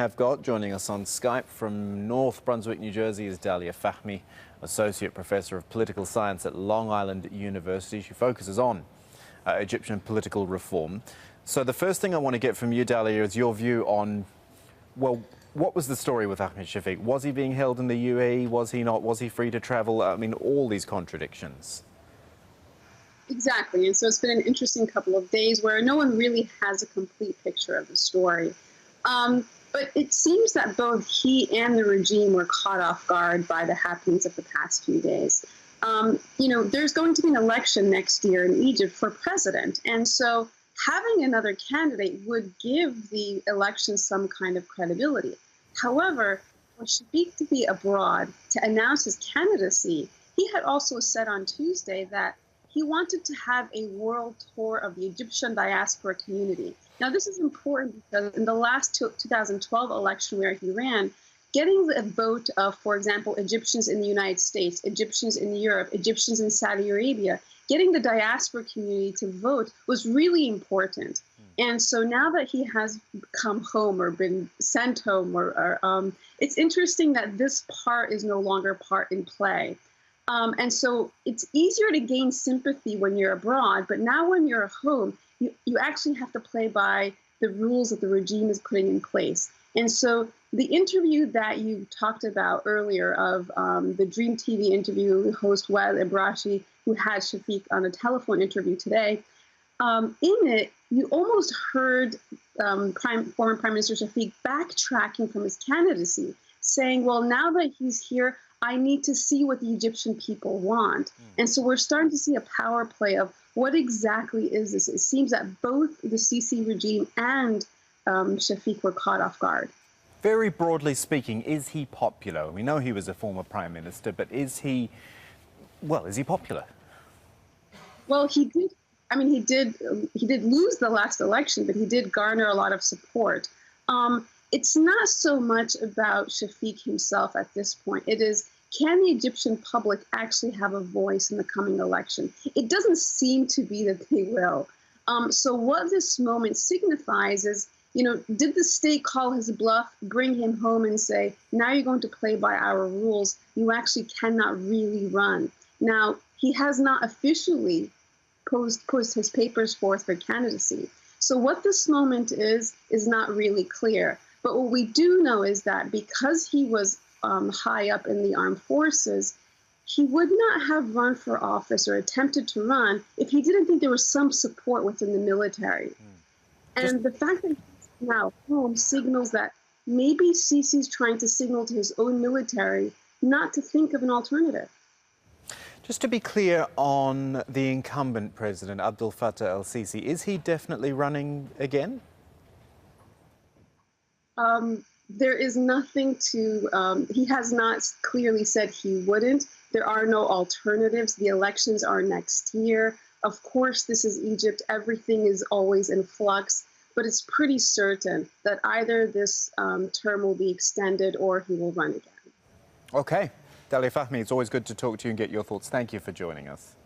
have got joining us on Skype from North Brunswick, New Jersey is Dalia Fahmy, Associate Professor of Political Science at Long Island University. She focuses on Egyptian political reform. So the first thing I want to get from you, Dalia, is your view on, well, what was the story with Ahmed Shafik? Was he being held in the UAE? Was he not? Was he free to travel? I mean, all these contradictions. Exactly, and so it's been an interesting couple of days where no one really has a complete picture of the story. But it seems that both he and the regime were caught off guard by the happenings of the past few days. There's going to be an election next year in Egypt for president, and so having another candidate would give the election some kind of credibility. However, for Shafik to be abroad to announce his candidacy, he had also said on Tuesday that he wanted to have a world tour of the Egyptian diaspora community. Now, this is important because in the last 2012 election where he ran, getting the vote of, for example, Egyptians in the United States, Egyptians in Europe, Egyptians in Saudi Arabia, getting the diaspora community to vote was really important. And so now that he has come home or been sent home, it's interesting that this part is no longer part in play. And so it's easier to gain sympathy when you're abroad, but now when you're home, you actually have to play by the rules that the regime is putting in place. And so the interview that you talked about earlier of the Dream TV interview, host Wael Ibrashi, who had Shafik on a telephone interview today, in it, you almost heard former Prime Minister Shafik backtracking from his candidacy, saying, well, now that he's here, I need to see what the Egyptian people want. And so we're starting to see a power play of what exactly is this? It seems that both the Sisi regime and Shafik were caught off guard. Very broadly speaking, is he popular? We know he was a former prime minister, but is he popular? Well, he did. I mean, he did lose the last election, but he did garner a lot of support. It's not so much about Shafik himself at this point. It is, can the Egyptian public actually have a voice in the coming election? It doesn't seem to be that they will. So what this moment signifies is, did the state call his bluff, bring him home and say, now you're going to play by our rules. You actually cannot really run. Now, he has not officially posed his papers forth for candidacy. So what this moment is not really clear. But what we do know is that because he was high up in the armed forces, he would not have run for office or attempted to run if he didn't think there was some support within the military. And the fact that he's now home signals that maybe Sisi's trying to signal to his own military not to think of an alternative. Just to be clear on the incumbent president, Abdel Fattah el-Sisi, is he definitely running again? There is nothing to, he has not clearly said he wouldn't. There are no alternatives. The elections are next year. Of course, this is Egypt. Everything is always in flux, but it's pretty certain that either this term will be extended or he will run again. Okay. Dalia Fahmy, it's always good to talk to you and get your thoughts. Thank you for joining us.